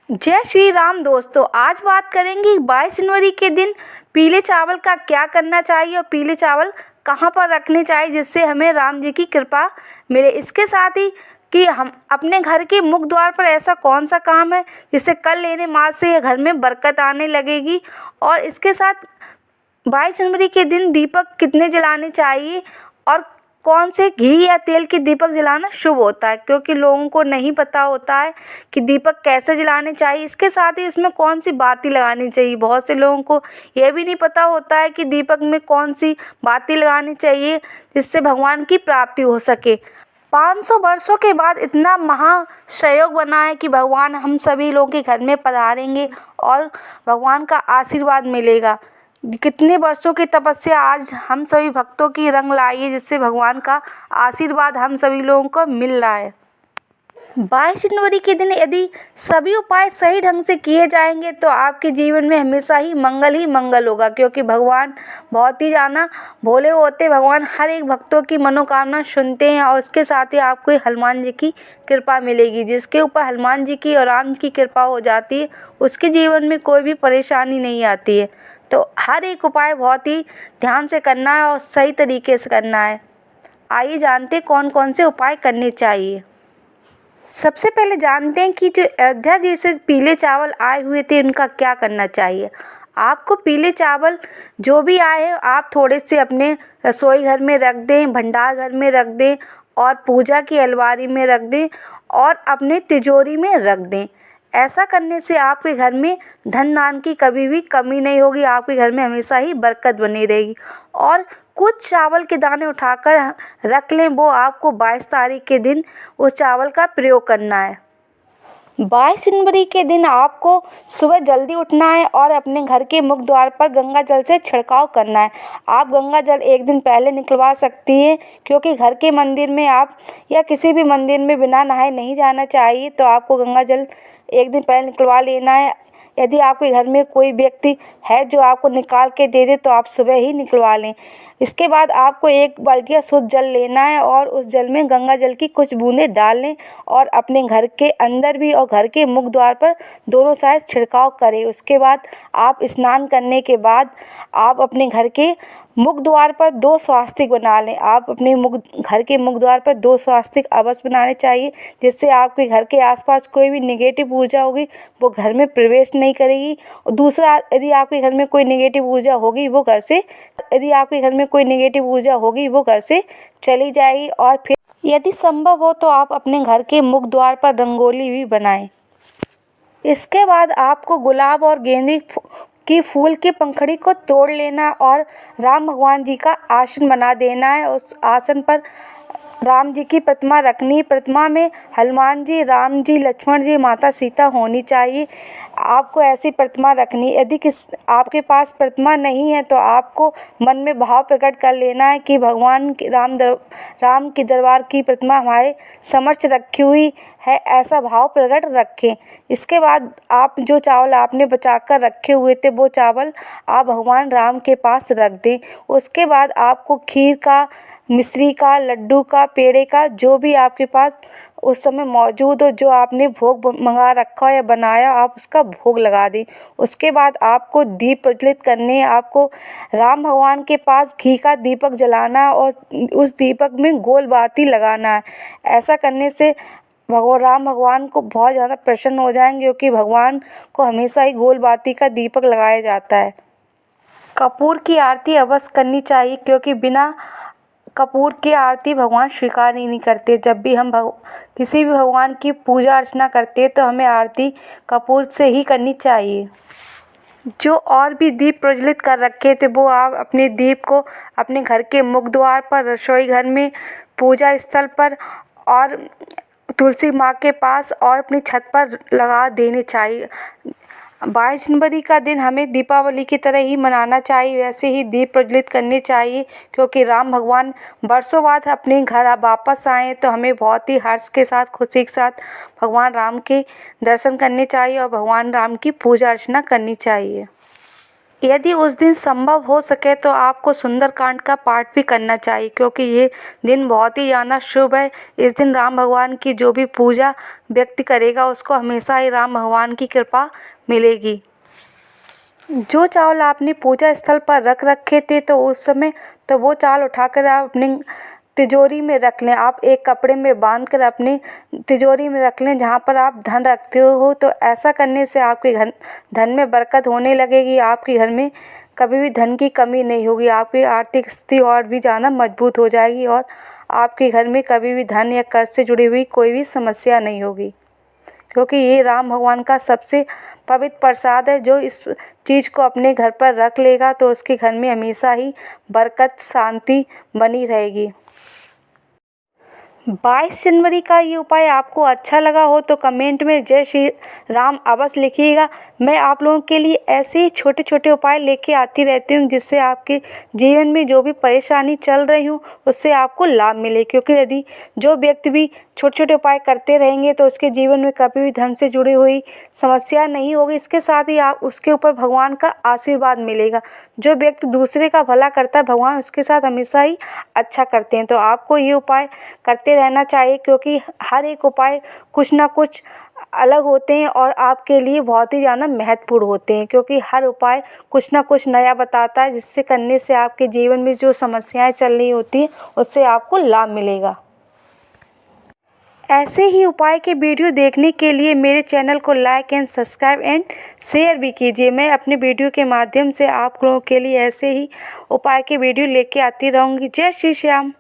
जय श्री राम दोस्तों। आज बात करेंगे 22 जनवरी के दिन पीले चावल का क्या करना चाहिए और पीले चावल कहाँ पर रखने चाहिए जिससे हमें राम जी की कृपा मिले। इसके साथ ही कि हम अपने घर के मुख्य द्वार पर ऐसा कौन सा काम है जिससे कल लेने माल से घर में बरकत आने लगेगी। और इसके साथ 22 जनवरी के दिन दीपक कितने जलाने चाहिए और कौन से घी या तेल के दीपक जलाना शुभ होता है, क्योंकि लोगों को नहीं पता होता है कि दीपक कैसे जलाने चाहिए। इसके साथ ही उसमें कौन सी बाती लगानी चाहिए। बहुत से लोगों को यह भी नहीं पता होता है कि दीपक में कौन सी बाती लगानी चाहिए जिससे भगवान की प्राप्ति हो सके। 500 वर्षों के बाद इतना महासंयोग बना है कि भगवान हम सभी लोगों के घर में पधारेंगे और भगवान का आशीर्वाद मिलेगा। कितने वर्षों की तपस्या आज हम सभी भक्तों की रंग लाई है जिससे भगवान का आशीर्वाद हम सभी लोगों को मिल रहा है। 22 जनवरी के दिन यदि सभी उपाय सही ढंग से किए जाएंगे तो आपके जीवन में हमेशा ही मंगल होगा, क्योंकि भगवान बहुत ही ज़्यादा भोले होते। भगवान हर एक भक्तों की मनोकामना सुनते हैं और उसके साथ ही आपको हनुमान जी की कृपा मिलेगी। जिसके ऊपर हनुमान जी की और राम जी की कृपा हो जाती है उसके जीवन में कोई भी परेशानी नहीं आती है। तो हर एक उपाय बहुत ही ध्यान से करना है और सही तरीके से करना है। आइए जानते कौन कौन से उपाय करने चाहिए। सबसे पहले जानते हैं कि जो अयोध्या जी से पीले चावल आए हुए थे उनका क्या करना चाहिए। आपको पीले चावल जो भी आए आप थोड़े से अपने रसोई घर में रख दें, भंडार घर में रख दें और पूजा की अलमारी में रख दें और अपने तिजोरी में रख दें। ऐसा करने से आपके घर में धन दान की कभी भी कमी नहीं होगी। आपके घर में हमेशा ही बरकत बनी रहेगी। और कुछ चावल के दाने उठाकर रख लें, वो आपको 22 तारीख के दिन उस चावल का प्रयोग करना है। 22 जनवरी के दिन आपको सुबह जल्दी उठना है और अपने घर के मुख्य द्वार पर गंगा जल से छिड़काव करना है। आप गंगा जल एक दिन पहले निकलवा सकती हैं, क्योंकि घर के मंदिर में आप या किसी भी मंदिर में बिना नहाए नहीं जाना चाहिए। तो आपको गंगा जल एक दिन पहले निकलवा लेना है। यदि आपके घर में कोई व्यक्ति है जो आपको निकाल के दे दे तो आप सुबह ही निकलवा लें। इसके बाद आपको एक बाल्टिया शुद्ध जल लेना है और उस जल में गंगा जल की कुछ बूंदें डाल लें और अपने घर के अंदर भी और घर के मुख्य द्वार पर दोनों साइड छिड़काव करें। उसके बाद आप स्नान करने के बाद आप अपने घर के मुख्य द्वार पर 2 स्वास्तिक बना लें। आप अपने घर के मुख्य द्वार पर 2 स्वास्तिक अवश्य बनाने चाहिए, जिससे आपके घर के आसपास कोई भी नेगेटिव ऊर्जा होगी वो घर में प्रवेश नहीं करेगी। और दूसरा, यदि आपके घर में कोई नेगेटिव ऊर्जा होगी वो घर से चली जाएगी। और फिर यदि संभव हो तो आप अपने घर के मुख्य द्वार पर रंगोली भी बनाएं। इसके बाद आपको गुलाब और गेंदे की फूल की पंखड़ी को तोड़ लेना और राम भगवान जी का आसन बना देना है। उस आसन पर राम जी की प्रतिमा रखनी। प्रतिमा में हनुमान जी, राम जी, लक्ष्मण जी, माता सीता होनी चाहिए। आपको ऐसी प्रतिमा रखनी। यदि आपके पास प्रतिमा नहीं है तो आपको मन में भाव प्रकट कर लेना है कि भगवान राम की दरबार की प्रतिमा हमारे समक्ष रखी हुई है, ऐसा भाव प्रकट रखें। इसके बाद आप जो चावल आपने बचा कर रखे हुए थे वो चावल आप भगवान राम के पास रख दें। उसके बाद आपको खीर का, मिश्री का, लड्डू का, पेड़े का, जो भी आपके पास उस समय मौजूद हो, जो आपने भोग मंगा रखा हो या बनाया, आप उसका भोग लगा दें। उसके बाद आपको दीप प्रज्वलित करने, आपको राम भगवान के पास घी का दीपक जलाना और उस दीपक में गोल बाती लगाना है। ऐसा करने से राम भगवान को बहुत ज़्यादा प्रसन्न हो जाएंगे, क्योंकि भगवान को हमेशा ही गोल बाती का दीपक लगाया जाता है। कपूर की आरती अवश्य करनी चाहिए, क्योंकि बिना कपूर की आरती भगवान स्वीकार ही नहीं करते। जब भी हम किसी भी भगवान की पूजा अर्चना करते हैं तो हमें आरती कपूर से ही करनी चाहिए। जो और भी दीप प्रज्वलित कर रखे थे वो आप अपने दीप को अपने घर के मुख्य द्वार पर, रसोई घर में, पूजा स्थल पर और तुलसी माँ के पास और अपनी छत पर लगा देने चाहिए। 22 जनवरी का दिन हमें दीपावली की तरह ही मनाना चाहिए, वैसे ही दीप प्रज्वलित करने चाहिए, क्योंकि राम भगवान वर्षों बाद अपने घर वापस आए तो हमें बहुत ही हर्ष के साथ, खुशी के साथ भगवान राम के दर्शन करने चाहिए और भगवान राम की पूजा अर्चना करनी चाहिए। यदि उस दिन संभव हो सके तो आपको सुंदरकांड का पाठ भी करना चाहिए, क्योंकि ये दिन बहुत ही ज़्यादा शुभ है। इस दिन राम भगवान की जो भी पूजा व्यक्ति करेगा उसको हमेशा ही राम भगवान की कृपा मिलेगी। जो चावल आपने पूजा स्थल पर रख रखे थे तो उस समय तो वो चावल उठाकर आप अपनी तिजोरी में रख लें। आप एक कपड़े में बांध कर अपनी तिजोरी में रख लें जहाँ पर आप धन रखते हो। तो ऐसा करने से आपके घर धन में बरकत होने लगेगी। आपके घर में कभी भी धन की कमी नहीं होगी। आपकी आर्थिक स्थिति और भी ज़्यादा मजबूत हो जाएगी और आपके घर में कभी भी धन या कर्ज से जुड़ी हुई कोई भी समस्या नहीं होगी, क्योंकि ये राम भगवान का सबसे पवित्र प्रसाद है। जो इस चीज़ को अपने घर पर रख लेगा तो उसके घर में हमेशा ही बरकत शांति बनी रहेगी। 22 जनवरी का ये उपाय आपको अच्छा लगा हो तो कमेंट में जय श्री राम अवश्य लिखिएगा। मैं आप लोगों के लिए ऐसे ही छोटे छोटे उपाय लेके आती रहती हूँ जिससे आपके जीवन में जो भी परेशानी चल रही हो उससे आपको लाभ मिले, क्योंकि यदि जो व्यक्ति भी छोटे छोटे उपाय करते रहेंगे तो उसके जीवन में कभी भी धन से जुड़ी हुई समस्या नहीं होगी। इसके साथ ही आप उसके ऊपर भगवान का आशीर्वाद मिलेगा। जो व्यक्ति दूसरे का भला करता है भगवान उसके साथ हमेशा ही अच्छा करते हैं। तो आपको ये उपाय करते रहना चाहिए, क्योंकि हर एक उपाय कुछ ना कुछ अलग होते हैं और आपके लिए बहुत ही ज़्यादा महत्वपूर्ण होते हैं, क्योंकि हर उपाय कुछ ना कुछ नया बताता है जिससे करने से आपके जीवन में जो समस्याएं चल रही होती हैं उससे आपको लाभ मिलेगा। ऐसे ही उपाय के वीडियो देखने के लिए मेरे चैनल को like and subscribe and share भी कीजिए। मैं अपने वीडियो के माध्यम से आप लोगों के लिए ऐसे ही उपाय के वीडियो लेके आती रहूँगी। जय श्री श्याम।